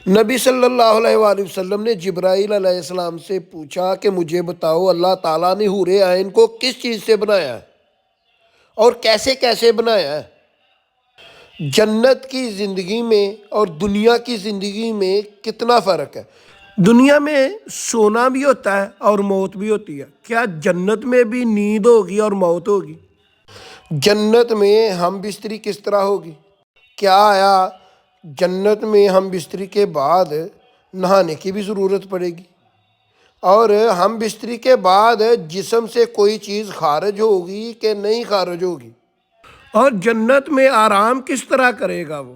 نبی صلی اللہ علیہ وآلہ وسلم نے جبرائیل علیہ السلام سے پوچھا کہ مجھے بتاؤ اللہ تعالیٰ نے حور عین کو کس چیز سے بنایا ہے اور کیسے کیسے بنایا ہے؟ جنت کی زندگی میں اور دنیا کی زندگی میں کتنا فرق ہے؟ دنیا میں سونا بھی ہوتا ہے اور موت بھی ہوتی ہے، کیا جنت میں بھی نیند ہوگی اور موت ہوگی؟ جنت میں ہم بستری کس طرح ہوگی؟ کیا آیا جنت میں ہم بستری کے بعد نہانے کی بھی ضرورت پڑے گی؟ اور ہم بستری کے بعد جسم سے کوئی چیز خارج ہوگی کہ نہیں خارج ہوگی؟ اور جنت میں آرام کس طرح کرے گا وہ؟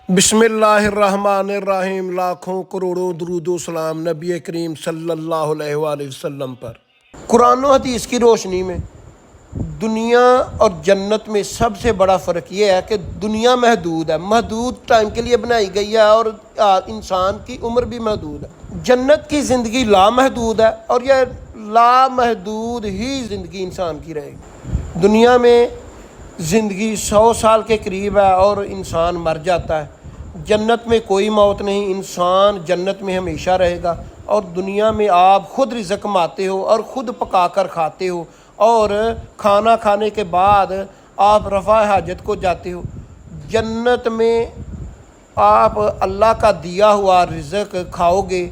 بسم اللہ الرحمن الرحیم، لاکھوں کروڑوں درود و سلام نبی کریم صلی اللہ علیہ وآلہ وسلم پر۔ قرآن و حدیث کی روشنی میں دنیا اور جنت میں سب سے بڑا فرق یہ ہے کہ دنیا محدود ہے، محدود ٹائم کے لیے بنائی گئی ہے اور انسان کی عمر بھی محدود ہے۔ جنت کی زندگی لامحدود ہے اور یہ لامحدود ہی زندگی انسان کی رہے گی۔ دنیا میں زندگی 100 سال کے قریب ہے اور انسان مر جاتا ہے۔ جنت میں کوئی موت نہیں، انسان جنت میں ہمیشہ رہے گا۔ اور دنیا میں آپ خود رزق کماتے ہو اور خود پکا کر کھاتے ہو، اور کھانا کھانے کے بعد آپ رفع حاجت کو جاتے ہو۔ جنت میں آپ اللہ کا دیا ہوا رزق کھاؤ گے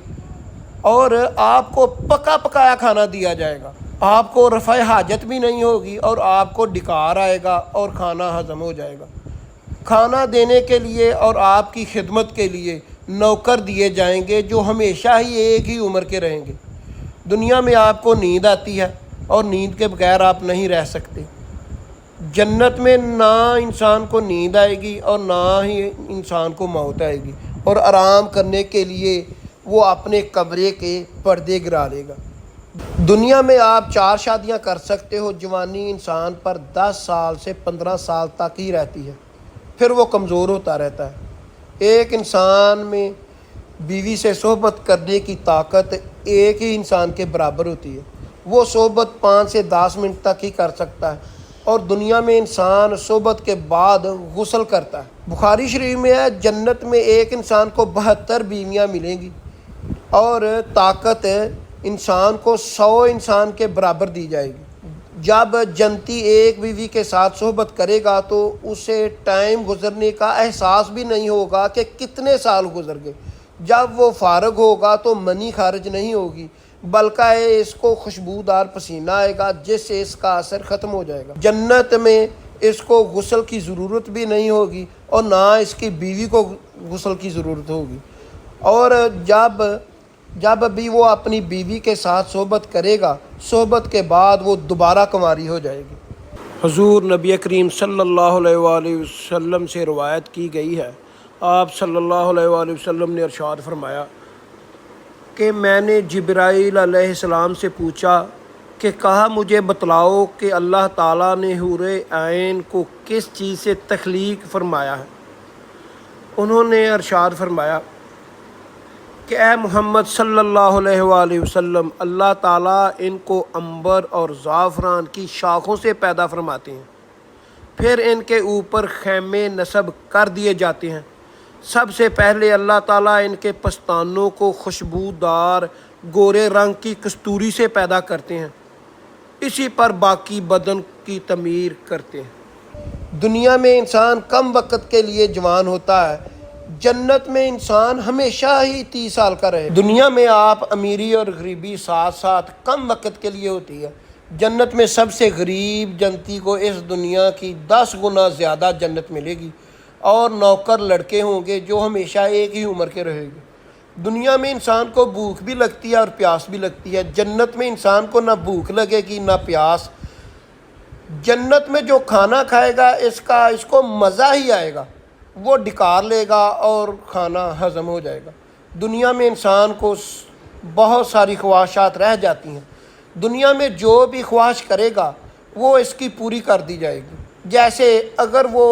اور آپ کو پکا پکایا کھانا دیا جائے گا، آپ کو رفع حاجت بھی نہیں ہوگی اور آپ کو ڈکار آئے گا اور کھانا ہضم ہو جائے گا۔ کھانا دینے کے لیے اور آپ کی خدمت کے لیے نوکر دیے جائیں گے جو ہمیشہ ہی ایک ہی عمر کے رہیں گے۔ دنیا میں آپ کو نیند آتی ہے اور نیند کے بغیر آپ نہیں رہ سکتے۔ جنت میں نہ انسان کو نیند آئے گی اور نہ ہی انسان کو موت آئے گی، اور آرام کرنے کے لیے وہ اپنے کمرے کے پردے گرا لے گا۔ دنیا میں آپ 4 شادیاں کر سکتے ہو، جوانی انسان پر 10 سال سے 15 سال تک ہی رہتی ہے، پھر وہ کمزور ہوتا رہتا ہے۔ ایک انسان میں بیوی سے صحبت کرنے کی طاقت ایک ہی انسان کے برابر ہوتی ہے، وہ صحبت 5 سے 10 منٹ تک ہی کر سکتا ہے، اور دنیا میں انسان صحبت کے بعد غسل کرتا ہے۔ بخاری شریف میں ہے جنت میں ایک انسان کو 72 بیویاں ملیں گی اور طاقت انسان کو 100 انسان کے برابر دی جائے گی۔ جب جنتی ایک بیوی کے ساتھ صحبت کرے گا تو اسے ٹائم گزرنے کا احساس بھی نہیں ہوگا کہ کتنے سال گزر گئے۔ جب وہ فارغ ہوگا تو منی خارج نہیں ہوگی، بلکہ اس کو خوشبودار پسینہ آئے گا جس سے اس کا اثر ختم ہو جائے گا۔ جنت میں اس کو غسل کی ضرورت بھی نہیں ہوگی اور نہ اس کی بیوی کو غسل کی ضرورت ہوگی، اور جب بھی وہ اپنی بیوی کے ساتھ صحبت کرے گا، صحبت کے بعد وہ دوبارہ کنواری ہو جائے گی۔ حضور نبی کریم صلی اللہ علیہ وآلہ وسلم سے روایت کی گئی ہے، آپ صلی اللہ علیہ وآلہ وسلم نے ارشاد فرمایا کہ میں نے جبرائیل علیہ السلام سے پوچھا کہ کہا مجھے بتلاؤ کہ اللہ تعالیٰ نے حور عین کو کس چیز سے تخلیق فرمایا ہے؟ انہوں نے ارشاد فرمایا کہ اے محمد صلی اللہ علیہ وآلہ وسلم، اللہ تعالیٰ ان کو عنبر اور زعفران کی شاخوں سے پیدا فرماتے ہیں، پھر ان کے اوپر خیمے نصب کر دیے جاتے ہیں۔ سب سے پہلے اللہ تعالیٰ ان کے پستانوں کو خوشبودار گورے رنگ کی کستوری سے پیدا کرتے ہیں، اسی پر باقی بدن کی تعمیر کرتے ہیں۔ دنیا میں انسان کم وقت کے لیے جوان ہوتا ہے، جنت میں انسان ہمیشہ ہی 30 سال کا رہے۔ دنیا میں آپ امیری اور غریبی ساتھ ساتھ کم وقت کے لیے ہوتی ہے۔ جنت میں سب سے غریب جنتی کو اس دنیا کی 10 گنا زیادہ جنت ملے گی، اور نوکر لڑکے ہوں گے جو ہمیشہ ایک ہی عمر کے رہے گے۔ دنیا میں انسان کو بھوک بھی لگتی ہے اور پیاس بھی لگتی ہے، جنت میں انسان کو نہ بھوک لگے گی نہ پیاس۔ جنت میں جو کھانا کھائے گا اس کو مزہ ہی آئے گا، وہ ڈکار لے گا اور کھانا ہضم ہو جائے گا۔ دنیا میں انسان کو بہت ساری خواہشات رہ جاتی ہیں، دنیا میں جو بھی خواہش کرے گا وہ اس کی پوری کر دی جائے گی۔ جیسے اگر وہ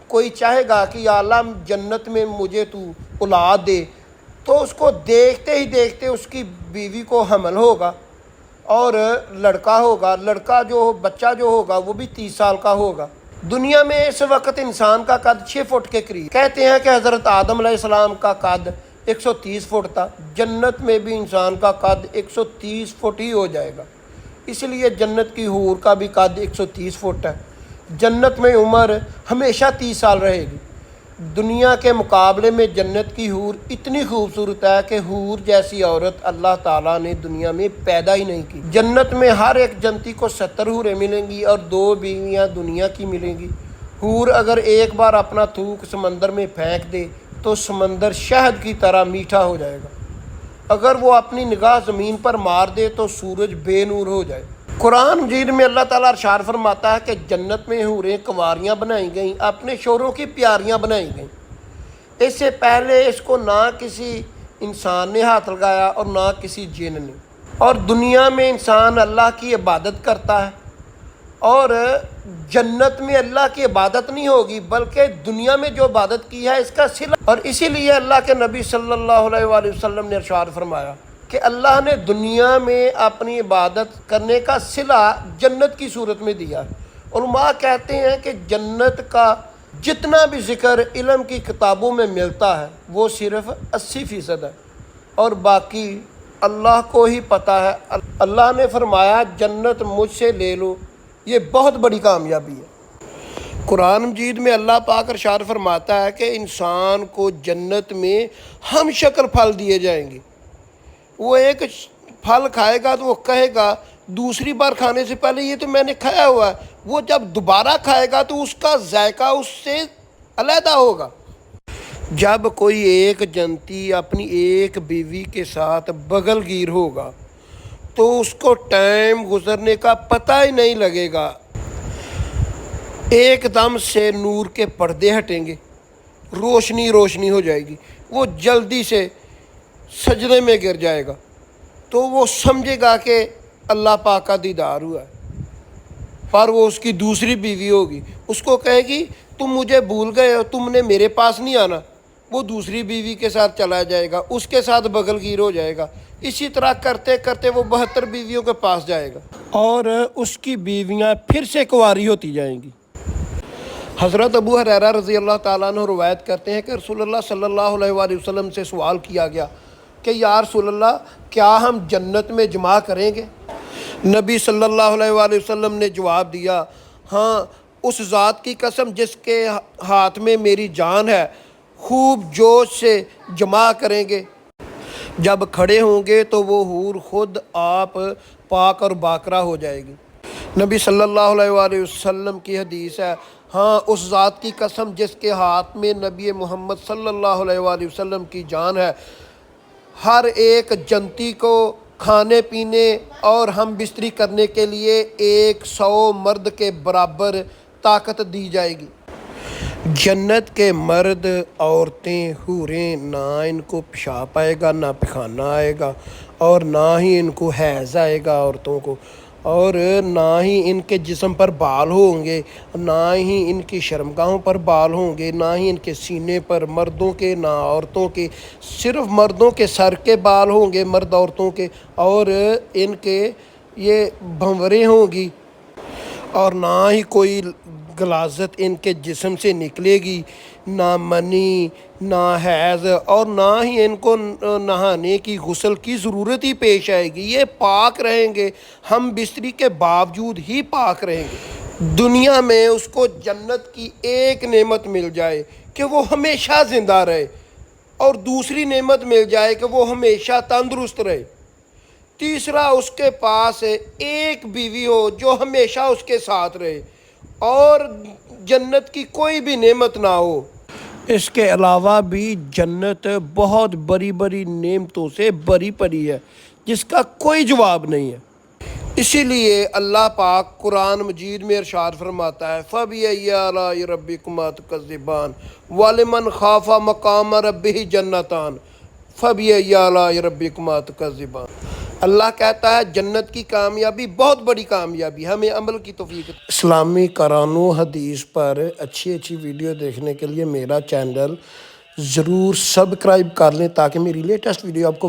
کوئی چاہے گا کہ یا اللہ جنت میں مجھے تو اولاد دے، تو اس کو دیکھتے ہی دیکھتے اس کی بیوی کو حمل ہوگا اور لڑکا جو بچہ جو ہوگا وہ بھی 30 سال کا ہوگا۔ دنیا میں اس وقت انسان کا قد 6 فٹ کے قریب، کہتے ہیں کہ حضرت آدم علیہ السلام کا قد 130 فٹ تھا، جنت میں بھی انسان کا قد 130 فٹ ہی ہو جائے گا، اس لیے جنت کی حور کا بھی قد 130 فٹ ہے۔ جنت میں عمر ہمیشہ 30 سال رہے گی۔ دنیا کے مقابلے میں جنت کی حور اتنی خوبصورت ہے کہ حور جیسی عورت اللہ تعالیٰ نے دنیا میں پیدا ہی نہیں کی۔ جنت میں ہر ایک جنتی کو 70 حوریں ملیں گی اور 2 بیویاں دنیا کی ملیں گی۔ حور اگر ایک بار اپنا تھوک سمندر میں پھینک دے تو سمندر شہد کی طرح میٹھا ہو جائے گا، اگر وہ اپنی نگاہ زمین پر مار دے تو سورج بے نور ہو جائے۔ قرآن مجید میں اللہ تعالیٰ ارشاد فرماتا ہے کہ جنت میں حوریں کنواریاں بنائی گئیں، اپنے شوہروں کی پیاریاں بنائی گئیں۔ اس سے پہلے اس کو نہ کسی انسان نے ہاتھ لگایا اور نہ کسی جن نے۔ اور دنیا میں انسان اللہ کی عبادت کرتا ہے، اور جنت میں اللہ کی عبادت نہیں ہوگی بلکہ دنیا میں جو عبادت کی ہے اس کا صلہ۔ اور اسی لیے اللہ کے نبی صلی اللہ علیہ وآلہ وسلم نے ارشاد فرمایا کہ اللہ نے دنیا میں اپنی عبادت کرنے کا صلہ جنت کی صورت میں دیا۔ علماء کہتے ہیں کہ جنت کا جتنا بھی ذکر علم کی کتابوں میں ملتا ہے وہ صرف 80% ہے، اور باقی اللہ کو ہی پتہ ہے۔ اللہ نے فرمایا جنت مجھ سے لے لو، یہ بہت بڑی کامیابی ہے۔ قرآن مجید میں اللہ پاک ارشاد فرماتا ہے کہ انسان کو جنت میں ہم شکل پھل دیے جائیں گے۔ وہ ایک پھل کھائے گا تو وہ کہے گا دوسری بار کھانے سے پہلے یہ تو میں نے کھایا ہوا ہے، وہ جب دوبارہ کھائے گا تو اس کا ذائقہ اس سے علیحدہ ہوگا۔ جب کوئی ایک جنتی اپنی ایک بیوی کے ساتھ بغل گیر ہوگا تو اس کو ٹائم گزرنے کا پتہ ہی نہیں لگے گا، ایک دم سے نور کے پردے ہٹیں گے، روشنی روشنی ہو جائے گی، وہ جلدی سے سجدے میں گر جائے گا، تو وہ سمجھے گا کہ اللہ پاک کا دیدار ہوا ہے۔ پر وہ اس کی دوسری بیوی ہوگی، اس کو کہے گی تم مجھے بھول گئے ہو، تم نے میرے پاس نہیں آنا، وہ دوسری بیوی کے ساتھ چلا جائے گا، اس کے ساتھ بغل گیر ہو جائے گا، اسی طرح کرتے کرتے وہ 72 بیویوں کے پاس جائے گا اور اس کی بیویاں پھر سے کنواری ہوتی جائیں گی۔ حضرت ابو ہریرہ رضی اللہ تعالیٰ عنہ روایت کرتے ہیں کہ رسول اللہ صلی اللہ علیہ وآلہ وسلم سے سوال کیا گیا کہ یا رسول اللہ کیا ہم جنت میں جمع کریں گے؟ نبی صلی اللہ علیہ وآلہ وسلم نے جواب دیا ہاں، اس ذات کی قسم جس کے ہاتھ میں میری جان ہے، خوب جوش سے جمع کریں گے۔ جب کھڑے ہوں گے تو وہ حور خود آپ پاک اور باکرہ ہو جائے گی۔ نبی صلی اللہ علیہ وآلہ وسلم کی حدیث ہے ہاں، اس ذات کی قسم جس کے ہاتھ میں نبی محمد صلی اللہ علیہ وآلہ وسلم کی جان ہے، ہر ایک جنتی کو کھانے پینے اور ہم بستری کرنے کے لیے 100 مرد کے برابر طاقت دی جائے گی۔ جنت کے مرد، عورتیں، حوریں، نہ ان کو پیشاب آئے گا، نہ پخانہ آئے گا، اور نہ ہی ان کو حیض آئے گا عورتوں کو، اور نہ ہی ان کے جسم پر بال ہوں گے، نہ ہی ان کی شرمگاہوں پر بال ہوں گے، نہ ہی ان کے سینے پر، مردوں کے نہ عورتوں کے، صرف مردوں کے سر کے بال ہوں گے، مرد عورتوں کے، اور ان کے یہ بھنوریں ہوں گی، اور نہ ہی کوئی غلاظت ان کے جسم سے نکلے گی، نہ منی، نہ حیض، اور نہ ہی ان کو نہانے کی، غسل کی ضرورت ہی پیش آئے گی۔ یہ پاک رہیں گے، ہم بستری کے باوجود ہی پاک رہیں گے۔ دنیا میں اس کو جنت کی ایک نعمت مل جائے کہ وہ ہمیشہ زندہ رہے، اور دوسری نعمت مل جائے کہ وہ ہمیشہ تندرست رہے، تیسرا اس کے پاس ایک بیوی ہو جو ہمیشہ اس کے ساتھ رہے، اور جنت کی کوئی بھی نعمت نہ ہو۔ اس کے علاوہ بھی جنت بہت بڑی بڑی نعمتوں سے بھری پڑی ہے جس کا کوئی جواب نہیں ہے۔ اسی لیے اللہ پاک قرآن مجید میں ارشاد فرماتا ہے فَبِأَيِّ آلَاءِ رَبِّكُمَا تُكَذِّبَانِ وَلِمَنْ خَافَ مَقَامَ رَبِّهِ جَنَّتَانِ فَبِأَيِّ آلَاءِ رَبِّكُمَا تُكَذِّبَانِ۔ اللہ کہتا ہے جنت کی کامیابی بہت بڑی کامیابی، ہمیں عمل کی توفیق۔ اسلامی قرآن و حدیث پر اچھی اچھی ویڈیو دیکھنے کے لیے میرا چینل ضرور سبسکرائب کر لیں تاکہ میری لیٹسٹ ویڈیو آپ کو